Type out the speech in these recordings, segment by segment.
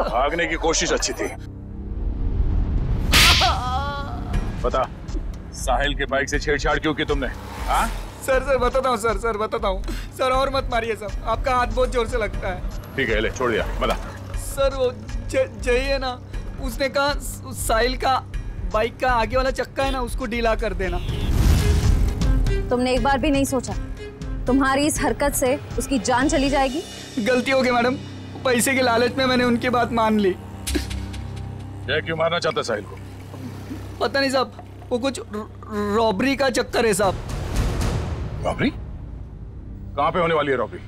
भागने की कोशिश अच्छी थी। बता, साहिल के बाइक से छेड़छाड़ क्यों की तुमने? हाँ? सर बताता हूँ सर बताता हूँ सर, और मत मारिए सर, आपका हाथ बहुत जोर से लगता है। ठीक है, ले छोड़ दिया, बता। सर वो जय है ना, उसने कहा साहिल का बाइक का आगे वाला चक्का है ना, उसको ढीला कर देना। तुमने एक बार भी नहीं सोचा तुम्हारी इस हरकत से उसकी जान चली जाएगी? गलती हो गई मैडम, पैसे के लालच में मैंने उनकी बात मान ली। जय क्यों मारना चाहता साहिल को? पता नहीं साहब, वो कुछ रॉबरी का चक्कर है साहब। रॉबरी? कहाँ पे होने वाली है रॉबरी?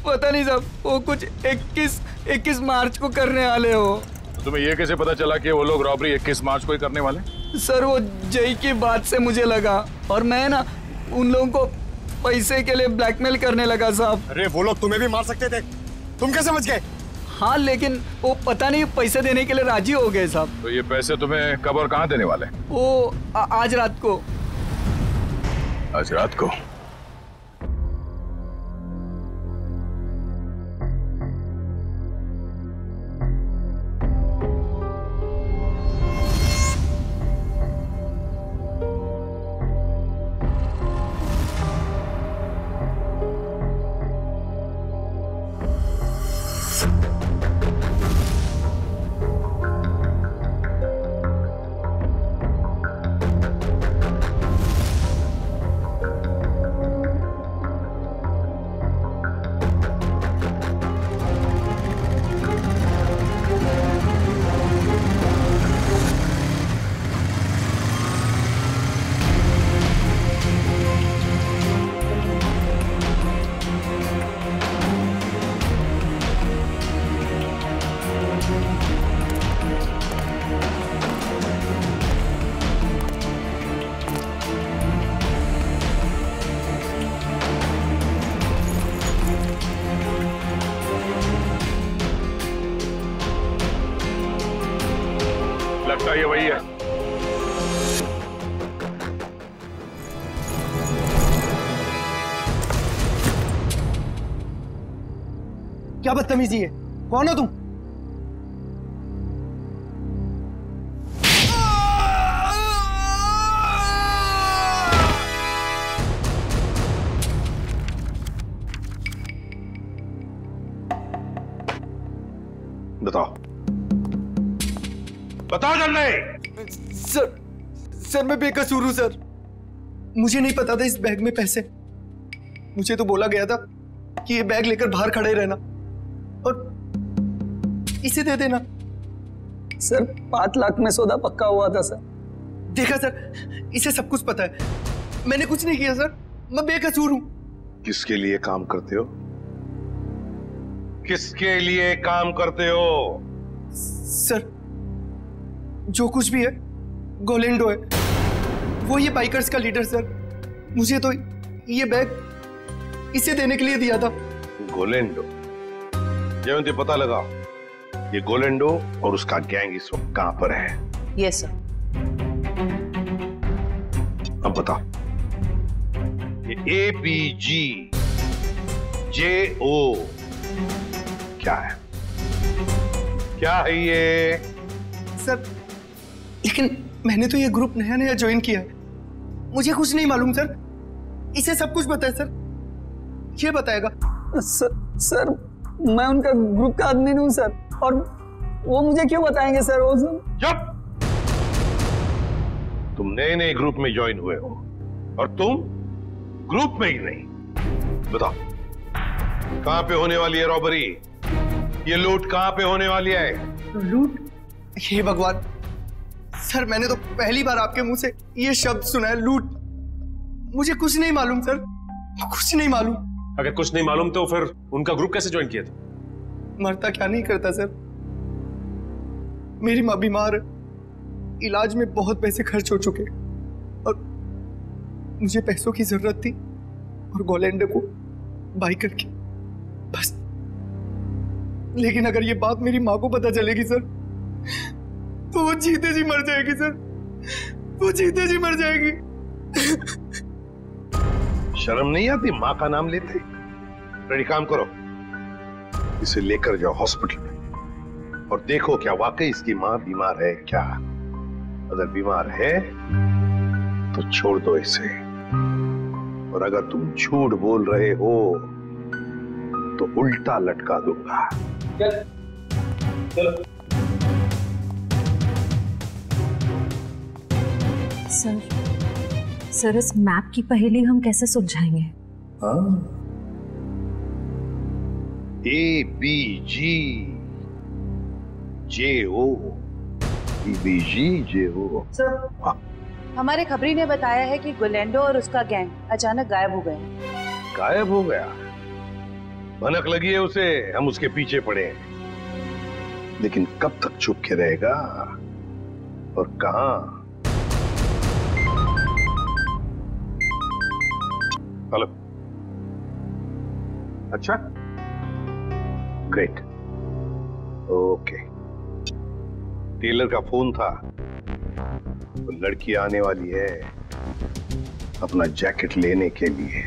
पता नहीं साहब, वो कुछ 21 मार्च को करने वाले हो। तुम्हें ये कैसे पता चला कि वो लोग रॉबरी 21 मार्च को ही करने वाले? सर वो जय की बात से मुझे लगा, और मैं ना उन लोगों को पैसे के लिए ब्लैकमेल करने लगा साहब। अरे वो लोग तुम्हें भी मार सकते थे, तुम कैसे समझ गए? हाँ लेकिन वो पता नहीं पैसे देने के लिए राजी हो गए साहब। तो ये पैसे तुम्हें कब और कहाँ देने वाले? वो आज रात को। आज रात को? लगता ये वही है। क्या बदतमीजी है? कौन हो तुम? बताओ, बताओ जल्दी। सर मैं बेकसूर हूं सर, मुझे नहीं पता था इस बैग में पैसे। मुझे तो बोला गया था कि ये बैग लेकर बाहर खड़े रहना और इसे दे देना। सर 5 लाख में सौदा पक्का हुआ था सर। देखा सर, इसे सब कुछ पता है, मैंने कुछ नहीं किया सर, मैं बेकसूर हूं। किसके लिए काम करते हो? किसके लिए काम करते हो? सर जो कुछ भी है गोलेंडो है, वो ये बाइकर्स का लीडर सर। मुझे तो ये बैग इसे देने के लिए दिया था। गोलेंडो? जयवंती पता लगा ये गोलेंडो और उसका गैंग इस वक्त कहां पर है? Yes sir. अब बता, ये ABGJO क्या है? क्या है ये? सर लेकिन मैंने तो ये ग्रुप नया नया ज्वाइन किया है, मुझे कुछ नहीं मालूम सर। इसे सब कुछ पता है सर, ये बताएगा। सर मैं उनका ग्रुप का आदमी नहीं हूं सर, और वो मुझे क्यों बताएंगे सर? वो चुप! तुम नए नए ग्रुप में ज्वाइन हुए हो और तुम ग्रुप में ही नहीं। बताओ कहां पे होने वाली है रॉबरी? ये लूट कहां पे होने वाली है? लूट? हे भगवान सर, मैंने तो पहली बार आपके मुंह से ये शब्द सुना है, लूट। मुझे कुछ नहीं मालूम सर, कुछ नहीं मालूम। अगर कुछ नहीं मालूम तो फिर उनका ग्रुप कैसे ज्वाइन किया था? मरता क्या नहीं करता सर। मेरी माँ बीमार है, इलाज में बहुत पैसे खर्च हो चुके और मुझे पैसों की जरूरत थी और गोलेंडो को बाई करके बस। लेकिन अगर ये बात मेरी माँ को पता चलेगी सर तो वो जीते जी मर जाएगी सर, वो जीते जी मर जाएगी। शर्म नहीं आती माँ का नाम लेते? रेडी, काम करो, इसे लेकर जाओ हॉस्पिटल में और देखो क्या वाकई इसकी मां बीमार है क्या। अगर बीमार है तो छोड़ दो इसे, और अगर तुम झूठ बोल रहे हो तो उल्टा लटका दूंगा। चलो। सर इस मैप की पहेली हम कैसे सुलझाएंगे? ABGJO। सर, हमारे खबरी ने बताया है कि गुलेंडो और उसका गैंग अचानक गायब हो गए। गायब हो गया? भनक लगी है उसे, हम उसके पीछे पड़े हैं, लेकिन कब तक छुप के रहेगा और कहां? हेलो। अच्छा, ग्रेट, ओके। टेलर का फोन था, तो लड़की आने वाली है अपना जैकेट लेने के लिए।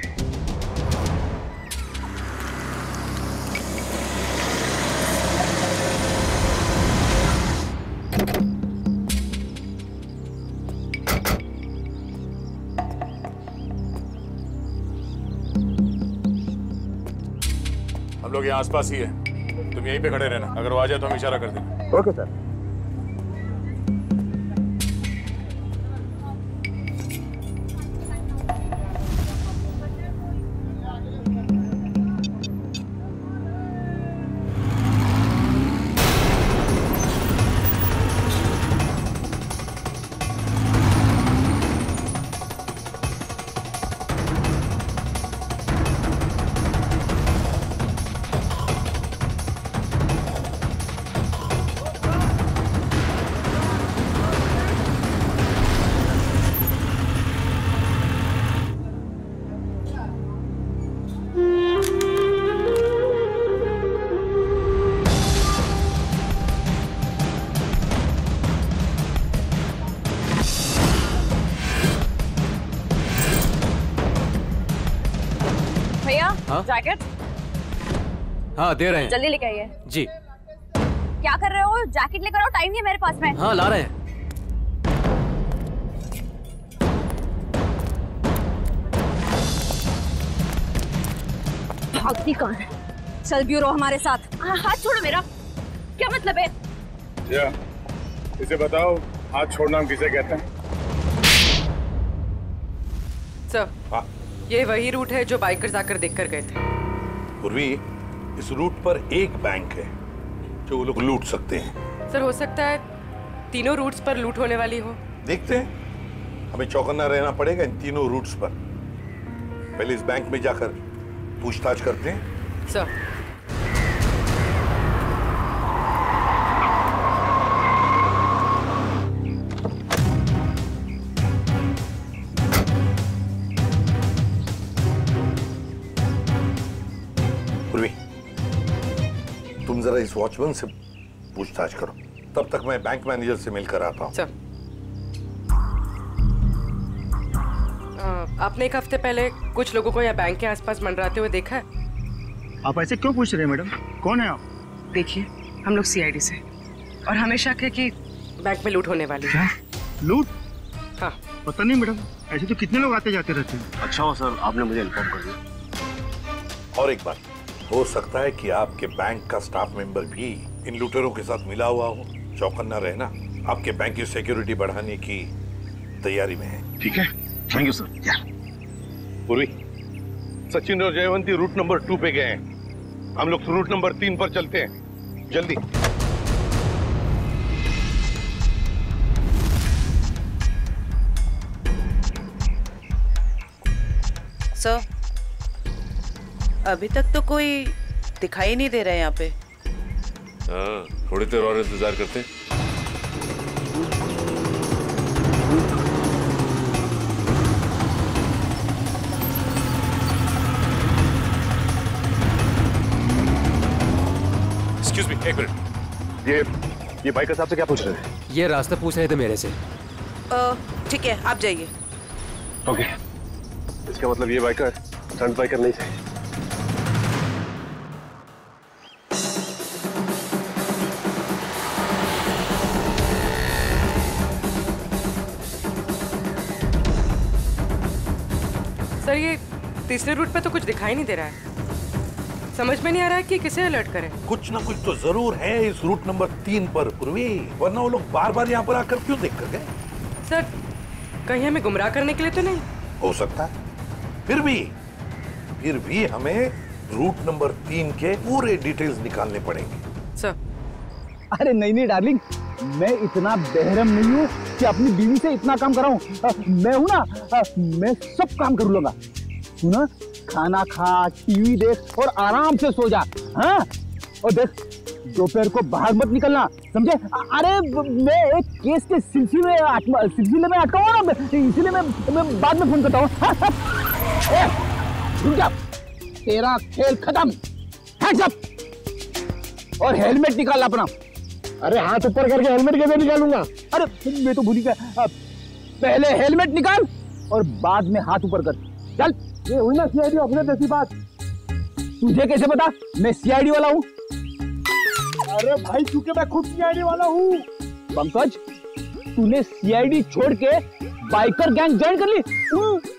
हम लोग यहाँ आसपास ही है, तुम यहीं पे खड़े रहना, अगर वो आ जाए तो हम इशारा कर देंगे। Okay sir. जैकेट? हाँ दे रहे हैं। जल्दी लेके आइए। जी। क्या कर रहे हो? जैकेट लेकर आओ, टाइम नहीं है मेरे पास में। हाँ ला रहे हैं। भागती कौन है? चल ब्यूरो हमारे साथ। हाथ छोड़ो मेरा, क्या मतलब है? क्या? इसे बताओ, हाथ छोड़ना हम किसे कहते हैं? सर, ये वही रूट है जो बाइकर्स आकर देखकर गए थे। पूर्वी, इस रूट पर एक बैंक है जो वो लोग लूट सकते हैं। सर, हो सकता है तीनों रूट्स पर लूट होने वाली हो। देखते हैं, हमें चौकन्ना रहना पड़ेगा इन तीनों रूट्स पर। पहले इस बैंक में जाकर पूछताछ करते हैं। सर। तुम जरा इस वॉचमैन से पूछताछ करो, तब तक मैं बैंक मैनेजर से मिलकर आता हूँ। आपने एक हफ्ते पहले कुछ लोगों को यहाँ बैंक के आसपास मंडराते हुए देखा है? आप ऐसे क्यों पूछ रहे हैं मैडम? कौन है आप? देखिए, हम लोग सीआईडी से, और हमें शक है कि बैंक में लूट होने वाली है। लूट? हाँ। पता नहीं मैडम, ऐसे तो कितने लोग आते जाते रहते हैं। अच्छा हो सर, आपने मुझे इन्फॉर्म कर दिया। और एक बात, हो सकता है कि आपके बैंक का स्टाफ मेंबर भी इन लूटेरों के साथ मिला हुआ हो। चौकन्ना रहना, आपके बैंक की सिक्योरिटी बढ़ाने की तैयारी में है। ठीक है, थैंक यू सर। पूर्वी, सचिन और जयवंती रूट नंबर 2 पे गए हैं, हम लोग रूट नंबर 3 पर चलते हैं, जल्दी। सर, अभी तक तो कोई दिखाई नहीं दे रहा है यहाँ पे। हाँ, थोड़ी देर और इंतजार करते हैं। एक्सक्यूज मी, एक मिनट। ये बाइकर साहब से क्या पूछ रहे हैं? ये रास्ता पूछ रहे थे मेरे से। ठीक है, आप जाइए। ओके, इसका मतलब ये बाइकर स्टंट बाइकर नहीं थे। सर ये तीसरे रूट पे तो कुछ दिखाई नहीं दे रहा है। समझ में नहीं आ रहा है कि किसे अलर्ट करें। कुछ ना कुछ तो जरूर है इस रूट नंबर 3 पर पूर्वी, वरना वो लोग बार बार यहाँ पर आकर क्यों देख कर गए? सर कहीं हमें गुमराह करने के लिए तो नहीं? हो सकता है। फिर भी हमें रूट नंबर 3 के पूरे डिटेल्स निकालने पड़ेंगे। सर अरे नहीं डार्लिंग, मैं इतना बेहरम नहीं हूँ कि अपनी बीवी से इतना काम कराऊं। मैं हूं ना, मैं सब काम कर लूंगा। सुना, खाना खा, टीवी देख और आराम से सो जा। हाँ, और देख दोपहर को बाहर मत निकलना, समझे? अरे मैं एक केस के सिलसिले में अटका हुआ ना, इसीलिए मैं बाद में फोन करता हूँ। रुक जा, तेरा खेल खत्म। हैंड्स अप और हेलमेट निकाल अपना। अरे हाथ ऊपर करके हेलमेट कैसे निकालूंगा? अरे मैं तो भूल गया, पहले हेलमेट निकाल और बाद में हाथ ऊपर कर। चल। ये हुई ना सीआईडी ऑफिसर जैसी बात। तुझे कैसे पता मैं सीआईडी वाला हूँ? अरे भाई क्योंकि मैं खुद सीआईडी वाला हूँ। पंकज, तूने सीआईडी छोड़ के बाइकर गैंग ज्वाइन कर ली?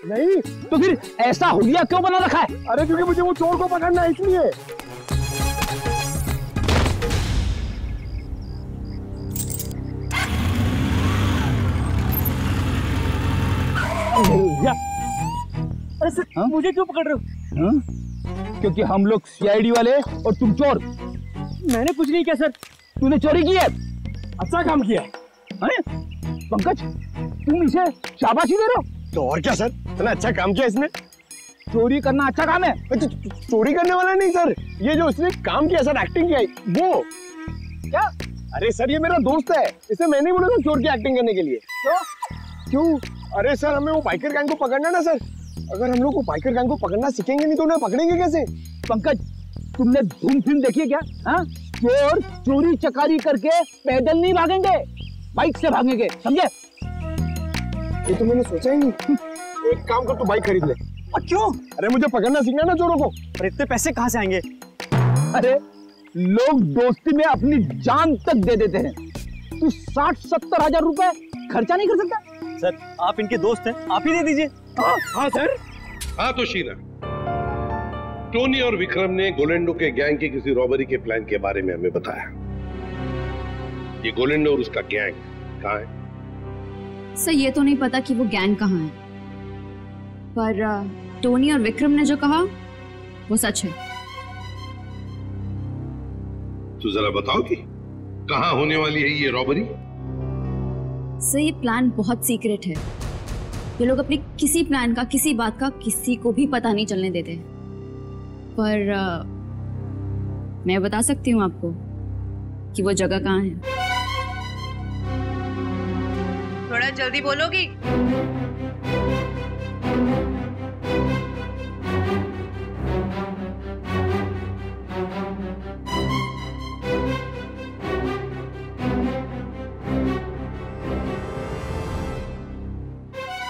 नहीं तो फिर ऐसा हुलिया क्यों बना रखा है? अरे क्योंकि मुझे वो चोर को पकड़ना है इसलिए। अरे सर, मुझे क्यों पकड़ रहे हो? क्योंकि हम लोग सीआईडी वाले और तुम चोर। मैंने कुछ नहीं किया सर। तूने चोरी की है। अच्छा काम किया है पंकज, तुम इसे शाबाशी दे रहे हो? तो और क्या सर, इतना अच्छा काम किया इसने। चोरी करना अच्छा काम है? चोरी करने वाला नहीं सर, ये जो उसने काम किया सर, एक्टिंग किया वो। क्या? अरे सर ये मेरा दोस्त है, इसे मैंने बोला था चोर की एक्टिंग करने के लिए। क्यों? अरे सर हमें वो बाइकर गैंग को पकड़ना ना सर। अगर हम लोग को बाइकर गैंग को पकड़ना सीखेंगे नहीं तो उन्हें पकड़ेंगे कैसे? पंकज, तुमने धूम फिल्म देखी है क्या? हाँ, चोर चोरी चकारी करके पैदल नहीं भागेंगे, बाइक से भागेंगे, समझे? ये तो मैंने सोचा ही नहीं। एक काम कर, तू बाइक खरीद ले। क्यों? अरे मुझे पकड़ना सीखना ना चोरों को। पर इतने पैसे कहाँ से आएंगे? अरे लोग दोस्ती में अपनी जान तक दे देते हैं। तू 60-70 हजार रुपए खर्चा नहीं कर सकता? सर आप इनके दोस्त हैं, आप ही दे दीजिए। हाँ सर। हाँ तो शीला, टोनी और विक्रम ने गोलेंडो के गैंग की किसी रॉबरी के प्लान के बारे में हमें बताया। ये गोलेंडो और उसका गैंग कहाँ है? सर ये तो नहीं पता कि वो गैंग कहाँ है, पर टोनी और विक्रम ने जो कहा वो सच है। तो जरा बताओ कि कहाँ होने वाली है ये रॉबरी? सर ये प्लान बहुत सीक्रेट है। ये लोग अपने किसी प्लान का, किसी बात का किसी को भी पता नहीं चलने देते। पर मैं बता सकती हूँ आपको कि वो जगह कहाँ है। थोड़ा जल्दी बोलोगी?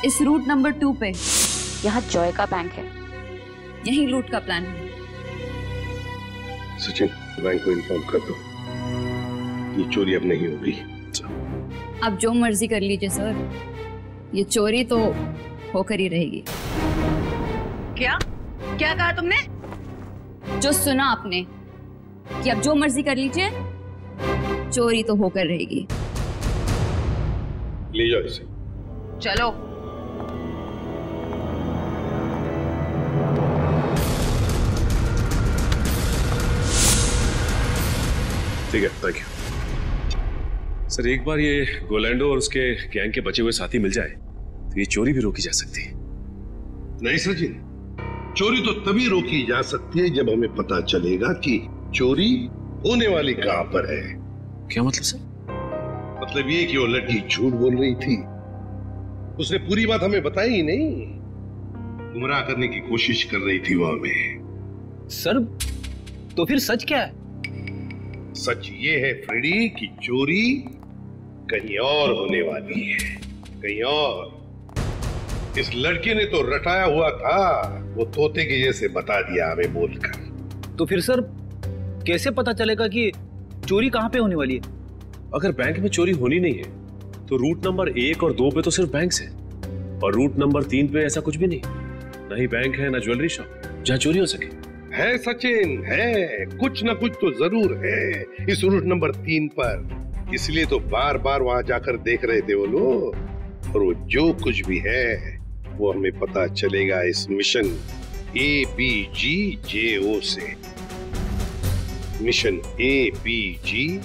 इस रूट नंबर 2 पे यहाँ जॉय का बैंक है, यही लूट का प्लान है। सचिन, बैंक को इन्फॉर्म कर दो, ये चोरी अब नहीं होगी। आप जो मर्जी कर लीजिए सर, ये चोरी तो होकर ही रहेगी। क्या क्या कहा तुमने? जो सुना आपने कि आप जो मर्जी कर लीजिए, चोरी तो होकर रहेगी। ले जाओ इसे। चलो। ठीक है, थैंक यू। सर एक बार ये गोलैंडो और उसके गैंग के बचे हुए साथी मिल जाए तो ये चोरी भी रोकी जा सकती है। नहीं सचिन, चोरी तो तभी रोकी जा सकती है जब हमें पता चलेगा कि चोरी होने वाली कहां पर है। क्या मतलब सर? मतलब ये कि वो लड़की झूठ बोल रही थी, उसने पूरी बात हमें बताई ही नहीं, गुमराह करने की कोशिश कर रही थी वो हमें। सर तो फिर सच क्या है? सच ये है फ्रेडी कि चोरी कहीं और होने वाली है, कहीं और। इस लड़के ने तो रटाया हुआ था, वो तोते के जैसे बता दिया हमें बोलकर। तो फिर सर कैसे पता चलेगा कि चोरी कहाँ पे होने वाली है? अगर बैंक में चोरी होनी नहीं है तो रूट नंबर 1 और 2 पे तो सिर्फ बैंक है, और रूट नंबर 3 पे ऐसा कुछ भी नहीं। ना ही बैंक है ना ज्वेलरी शॉप जहाँ चोरी हो सके। है सचिन, है कुछ ना कुछ तो जरूर है इस रूट नंबर 3 पर, इसलिए तो बार बार वहां जाकर देख रहे थे वो लोग। और वो जो कुछ भी है वो हमें पता चलेगा इस मिशन ABGJO से। Mission ABGJO।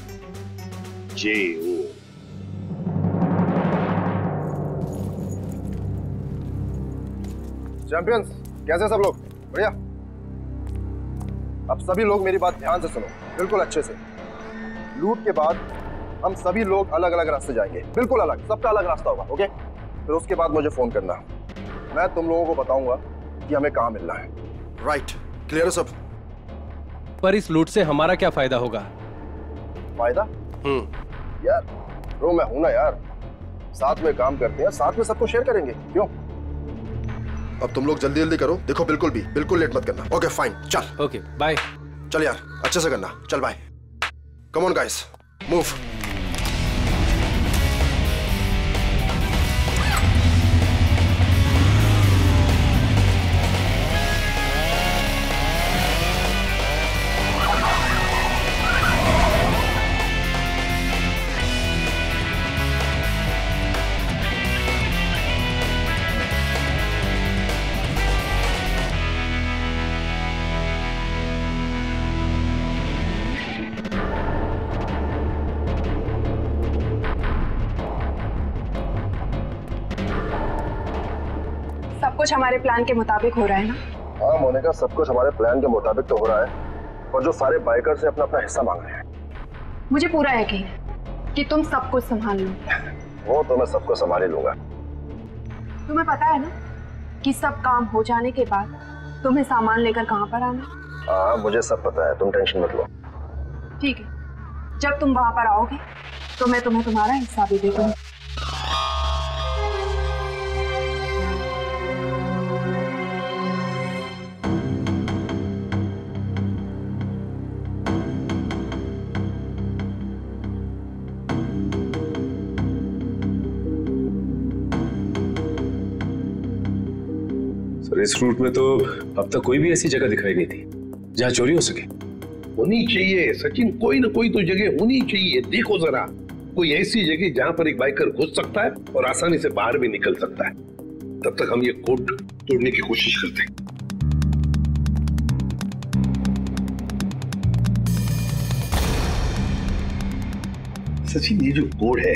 चैंपियंस, कैसे सब लोग? बढ़िया। अब सभी लोग मेरी बात ध्यान से सुनो, बिल्कुल अच्छे से। लूट के बाद हम सभी लोग अलग अलग रास्ते जाएंगे, बिल्कुल अलग, सबका अलग रास्ता होगा, ओके? फिर उसके बाद मुझे फोन करना, मैं तुम लोगों को बताऊंगा कि हमें कहाँ मिलना है। राइट, क्लियर है सब? पर इस लूट से हमारा क्या फायदा होगा? फायदा? यार ब्रो, मैं हूं ना यार, साथ में काम करते हैं, साथ में सबको शेयर करेंगे, क्यों? अब तुम लोग जल्दी जल्दी करो, देखो बिल्कुल लेट मत करना। ओके फाइन, चल। Okay bye. चल यार, अच्छे से करना, चल bye. Come on guys, move. कुछ हमारे प्लान के मुताबिक हो रहा है ना? हाँ मोनिका, सब कुछ हमारे प्लान के मुताबिक तो हो रहा है, और जो सारे बाइकर से अपना अपना हिस्सा मांग रहे हैं। मुझे पूरा यकीन है कि तुम सब कुछ संभाल लो। वो तो मैं सबको संभाल ही लूंगा। तुम्हें पता है ना कि सब काम हो जाने के बाद तुम्हें सामान लेकर कहाँ पर आना? हाँ मुझे सब पता है, तुम टेंशन मत लो। ठीक है, जब तुम वहां पर आओगे तो मैं तुम्हें तुम्हारा हिस्सा भी दे दूंगी। इस रूट में तो अब तक कोई भी ऐसी जगह दिखाई नहीं थी जहाँ चोरी हो सके। होनी चाहिए सचिन, कोई ना कोई तो जगह होनी चाहिए। देखो जरा, कोई ऐसी जगह जहाँ पर एक बाइकर घुस सकता है और आसानी से बाहर भी निकल सकता है। तब तक हम ये कोड तोड़ने की कोशिश करते हैं। सचिन, ये जो कोड है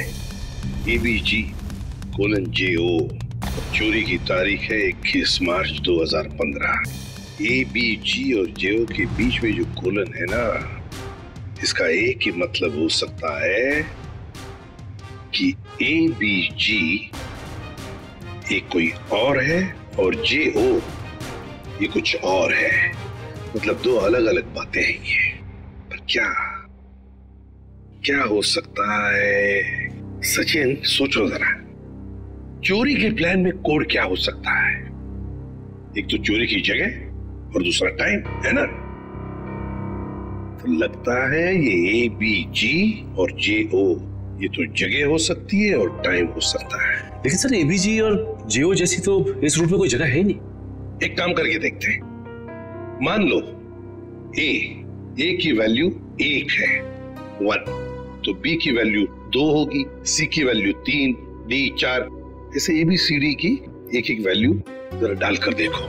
ABG:JO, चोरी की तारीख है 21 मार्च 2015। ABG और JO के बीच में जो कोलन है ना, इसका एक ही मतलब हो सकता है कि ABG एक कोई और है और JO ये कुछ और है। मतलब दो अलग अलग बातें हैं ये। पर क्या हो सकता है? सचिन सोचो जरा, चोरी के प्लान में कोड क्या हो सकता है? एक तो चोरी की जगह और दूसरा टाइम, है ना? तो लगता है ये ABG और JO ये तो जगह हो सकती है और टाइम हो सकता है। लेकिन सर ABG और JO जैसी तो इस रूट में कोई जगह है ही नहीं। एक काम करके देखते हैं। मान लो A की वैल्यू 1 है, 1, तो B की वैल्यू 2 होगी, C की वैल्यू 3, D 4, ऐसे ABCD की एक एक वैल्यू जरा डालकर देखो।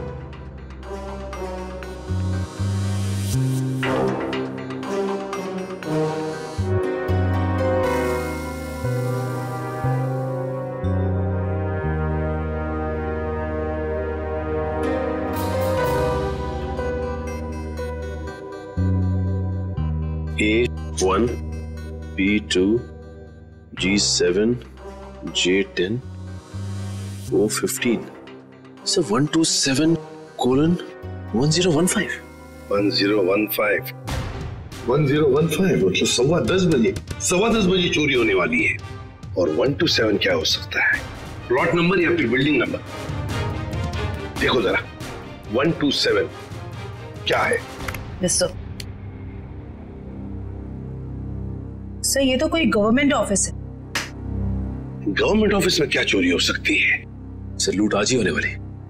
A1, B2, G7, J10, O15, so 127:1015. 1015 मतलब 10:15 बजे चोरी होने वाली है। और 127 क्या हो सकता है? प्लॉट नंबर या फिर बिल्डिंग नंबर? देखो जरा, 127 क्या है? सर ये तो कोई गवर्नमेंट ऑफिस है। गवर्नमेंट ऑफिस में क्या चोरी हो सकती है? सर लूट आज ही होने वाली,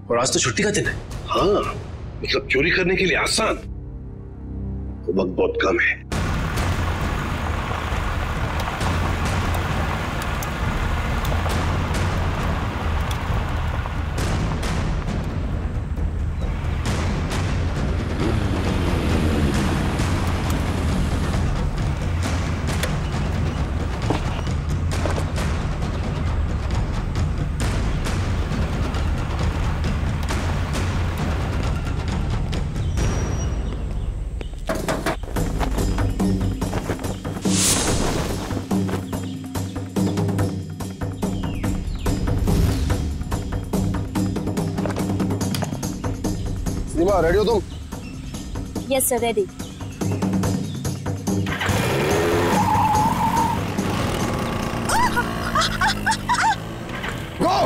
और आज तो छुट्टी का दिन है। हाँ, मतलब चोरी करने के लिए आसान, वक्त बहुत कम है। सीमा रेडी हो तुम? Yes sir, ready. गो!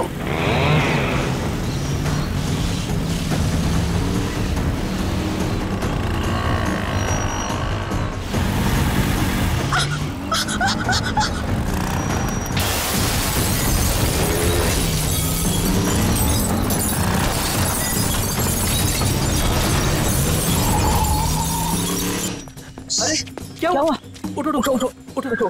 अरे क्या हुआ? उठो उठो उठो उठो उठो।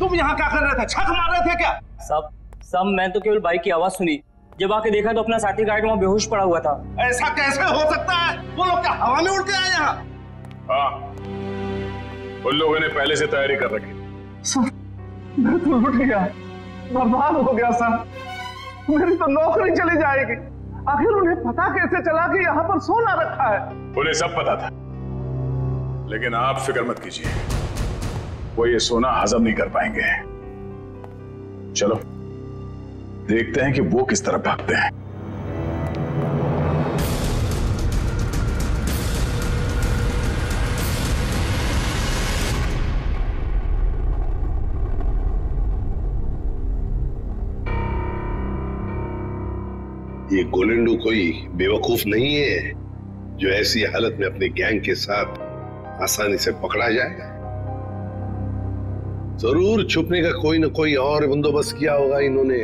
तुम यहाँ क्या कर रहे थे? छक मार रहे थे क्या? सब मैं तो केवल बाइक की आवाज सुनी, जब आके देखा तो अपना साथी गाइड वहाँ बेहोश पड़ा हुआ था। ऐसा कैसे हो सकता है? वो लोग क्या हवा में उड़ के आए यहाँ? हाँ, उन लोगों ने पहले से तैयारी कर रखी। सर, मैं तो लुट गया, बर्बाद हो गया सर। मेरी तो नौकरी चली जाएगी। आखिर उन्हें पता कैसे चला कि यहाँ पर सोना रखा है? उन्हें सब पता था, लेकिन आप फिक्र मत कीजिए, वो ये सोना हजम नहीं कर पाएंगे। चलो देखते हैं कि वो किस तरह भागते हैं। ये गोलेंडो कोई बेवकूफ नहीं है जो ऐसी हालत में अपने गैंग के साथ आसानी से पकड़ा जाएगा। जरूर छुपने का कोई ना कोई और बंदोबस्त किया होगा इन्होंने।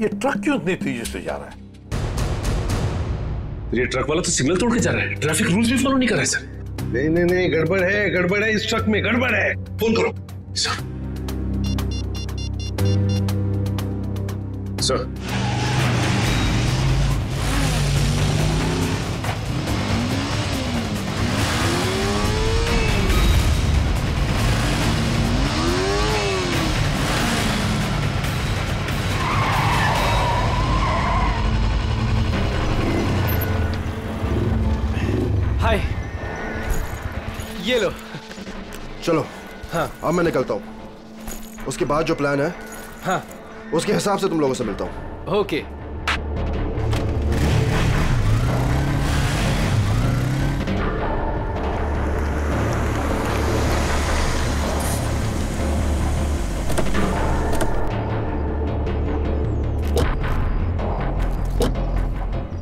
ये ट्रक क्यों इतनी तेजी से जा रहा है? ये ट्रक वाला तो सिग्नल तोड़ के जा रहा है, ट्रैफिक रूल्स भी फॉलो नहीं कर रहा है सर। नहीं नहीं नहीं, गड़बड़ है, गड़बड़ है, इस ट्रक में गड़बड़ है। फोन करो सर। सर हाय, ये लो। चलो। हाँ। अब मैं निकलता हूँ। उसके बाद जो प्लान है, हाँ, उसके हिसाब से तुम लोगों से मिलता हूँ। ओके।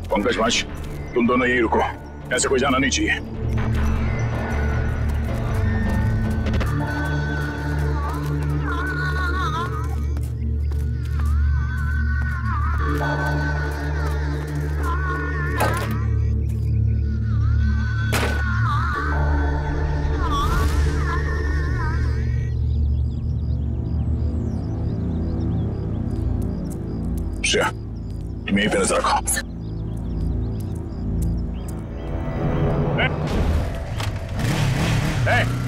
पंकज वंश, तुम दोनों यहीं रुको, ऐसे कोई जाना नहीं चाहिए। श्रेया, तुम यहीं पे नजर रखो।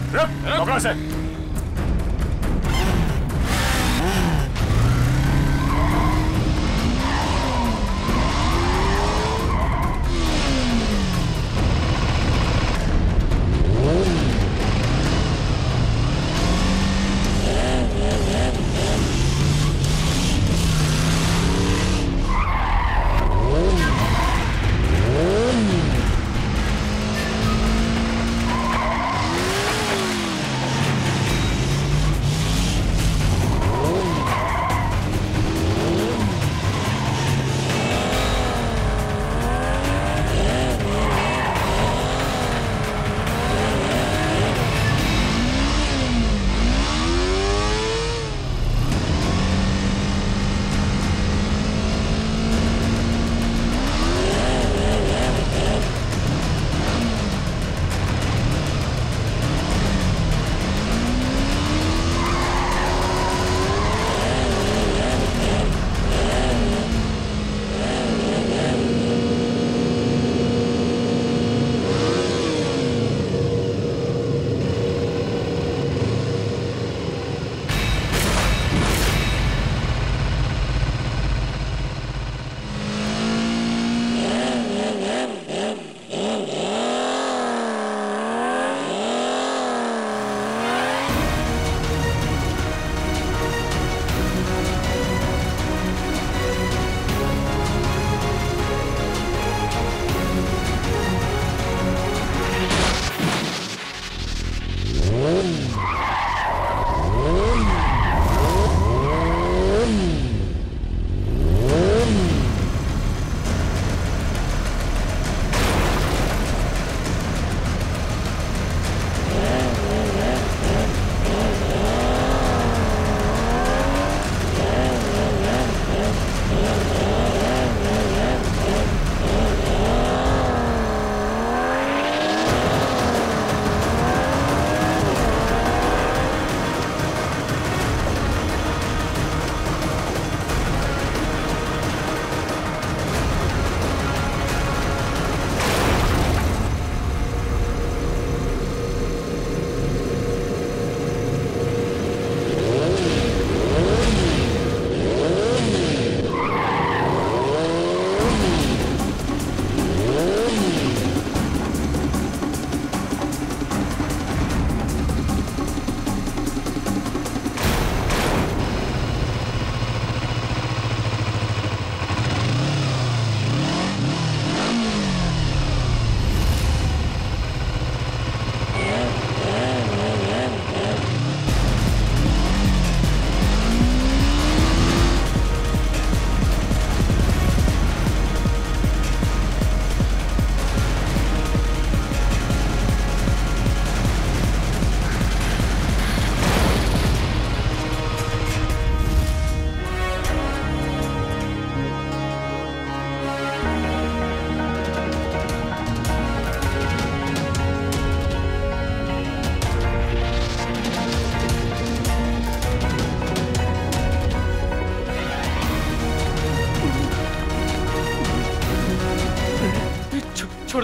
रुक, पकड़ो से।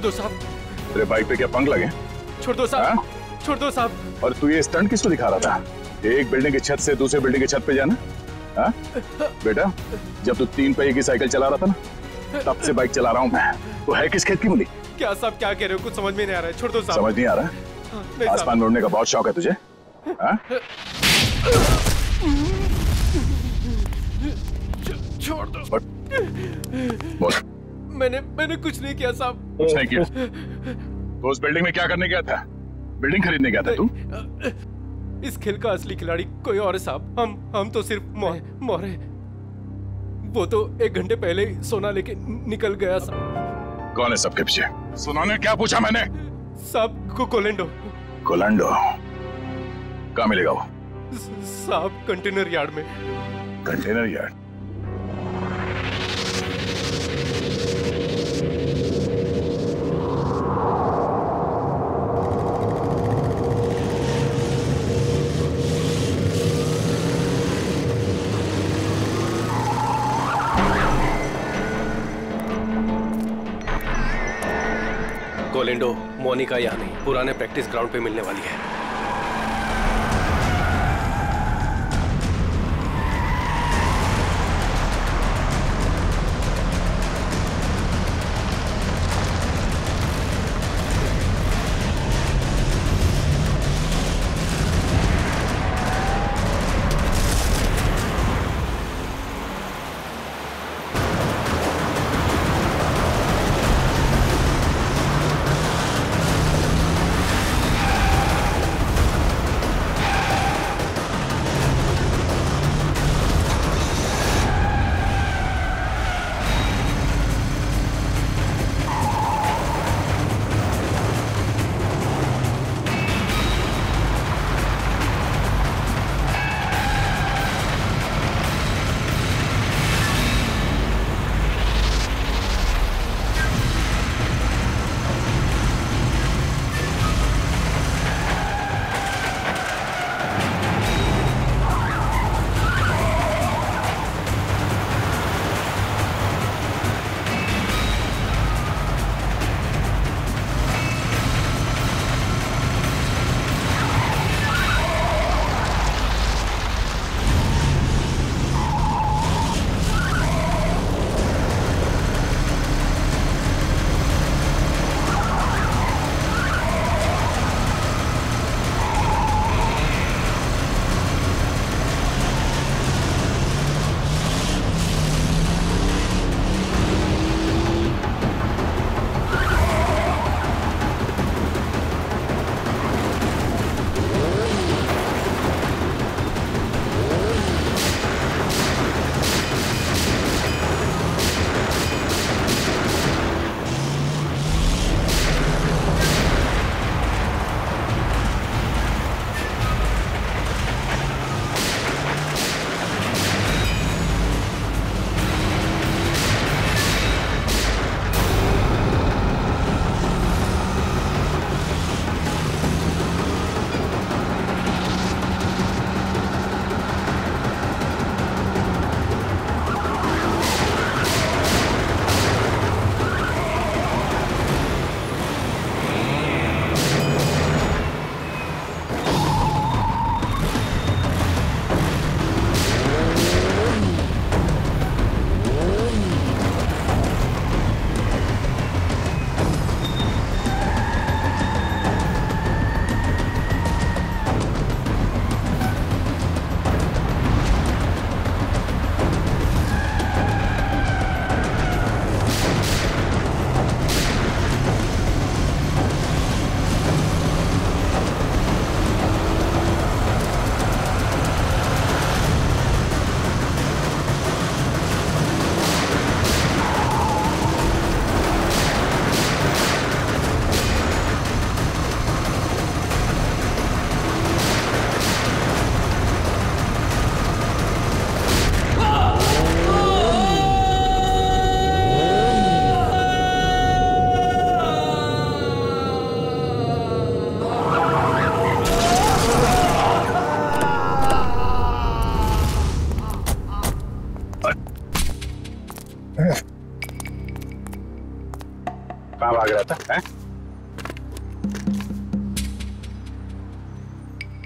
दो साहब। तेरे बाइक पे क्या पंख लगे? छोड़ दो साहब, छोड़ दो साहब। और तू ये स्टंट किसको दिखा रहा था? एक बिल्डिंग की छत से दूसरे बिल्डिंग की छत पे जाना? हाँ? बेटा, जब तू 3 पहिए की साइकिल चला रहा था ना, तब से बाइक चला रहा हूँ मैं। तो है किस खेत की मूली? क्या साहब क्या कह रहे हो? कुछ समझ में नहीं आ रहा है। छोड़ दो साहब। समझ नहीं आ रहा? आसमान में उड़ने का बहुत शौक है तुझे? हाँ? छोड़ दो। बोल। मैंने कुछ नहीं किया साहब। कुछ नहीं किया? तो उस बिल्डिंग में क्या करने गया था? बिल्डिंग खरीदने गया था तू? इस खेल का असली खिलाड़ी कोई और है साहब। हम तो सिर्फ मोहरे। वो तो 1 घंटे पहले ही सोना लेके निकल गया साहब। कौन है सबके पीछे? सोना ने क्या पूछा मैंने? साहब कोलैंडो। कोलैंडो कहाँ मिलेगा वो? साहब कंटेनर यार्ड में। Container yard? कोलिंडो मोनिका यहाँ नहीं, पुराने प्रैक्टिस ग्राउंड पे मिलने वाली है।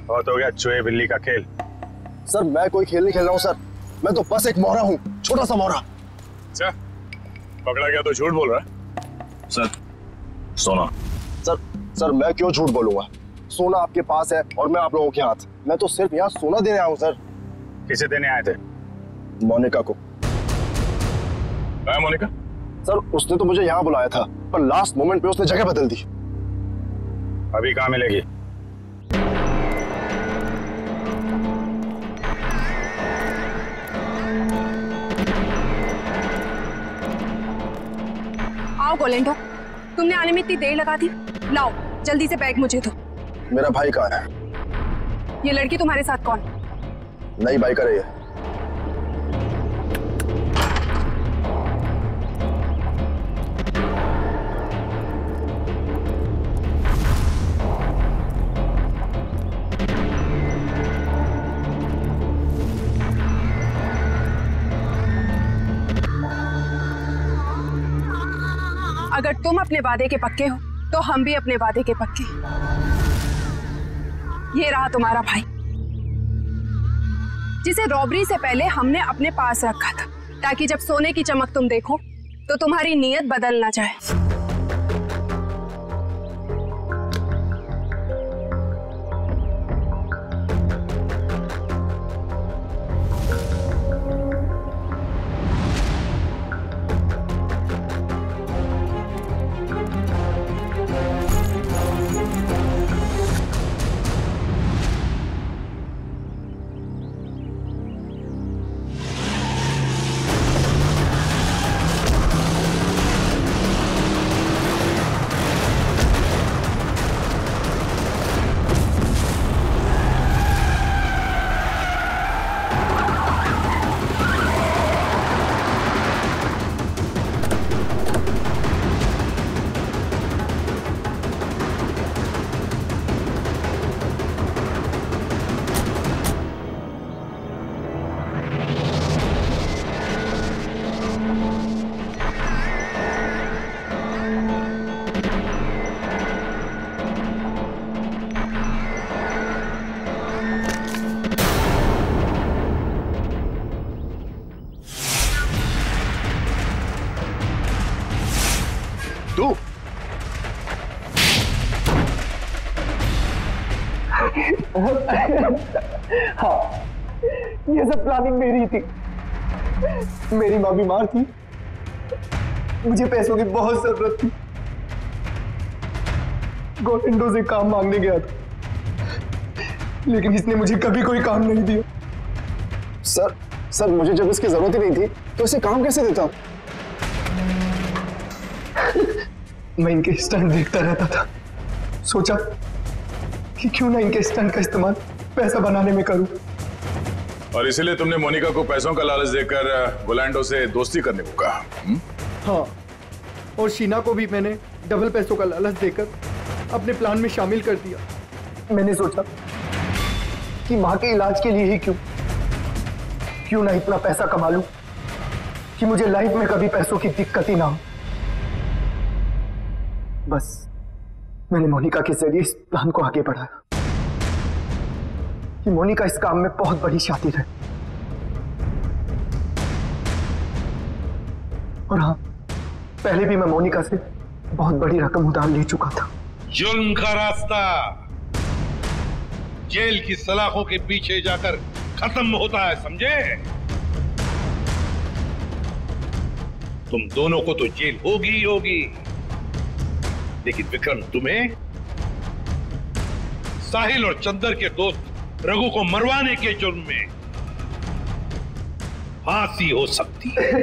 बहुत हो गया चूहे बिल्ली का खेल। सर मैं कोई खेल नहीं खेल रहा हूँ सर, मैं तो बस एक मोहरा हूँ, छोटा सा मोहरा। अच्छा, पकड़ा गया तो झूठ बोल रहा है। सर सोना। सर मैं क्यों झूठ बोलूंगा, सोना आपके पास है और मैं आप लोगों के हाथ। मैं तो सिर्फ यहाँ सोना देने आया हूँ सर। किसे देने आए थे? मोनिका को। मोनिका? सर उसने तो मुझे यहाँ बुलाया था, पर लास्ट मोमेंट पे उसने जगह बदल दी। अभी कहाँ मिलेगी? आओ गोलेंडो, तुमने आने में इतनी देर लगा दी। लाओ जल्दी से बैग मुझे दो। मेरा भाई कहाँ है? ये लड़की तुम्हारे साथ कौन? नई बाइकर है ये। अगर तुम अपने वादे के पक्के हो तो हम भी अपने वादे के पक्के। ये रहा तुम्हारा भाई, जिसे रॉबरी से पहले हमने अपने पास रखा था, ताकि जब सोने की चमक तुम देखो तो तुम्हारी नीयत बदल ना जाए। हाँ, ये सब प्लानिंग मेरी थी। मेरी माँ बीमार थी, मुझे पैसों की बहुत जरूरत थी। गोविंदो से काम मांगने गया था, लेकिन इसने मुझे कभी कोई काम नहीं दिया। सर मुझे जब इसकी जरूरत ही नहीं थी तो इसे काम कैसे देता? मैं इनके स्टंट देखता रहता था, सोचा कि क्यों ना इनके स्टंट का इस्तेमाल पैसा बनाने में करूं। और इसीलिए तुमने मोनिका को पैसों का लालच देकर गोलैंडो से दोस्ती करने को कहा? हाँ, और शीना को भी मैंने डबल पैसों का लालच देकर अपने प्लान में शामिल कर दिया। मैंने सोचा कि माँ के इलाज के लिए ही क्यों ना इतना पैसा कमा लूं कि मुझे लाइफ में कभी पैसों की दिक्कत ही ना हो। बस मैंने मोनिका के जरिए इस प्लान को आगे बढ़ाया कि मोनिका इस काम में बहुत बड़ी शातिर है। और हाँ, पहले भी मैं मोनिका से बहुत बड़ी रकम उधार ले चुका था। जुल्म का रास्ता जेल की सलाखों के पीछे जाकर खत्म होता है, समझे? तुम दोनों को तो जेल होगी ही होगी, लेकिन विक्रम तुम्हें साहिल और चंदर के दोस्त रघु को मरवाने के जुर्म में फांसी हो सकती है।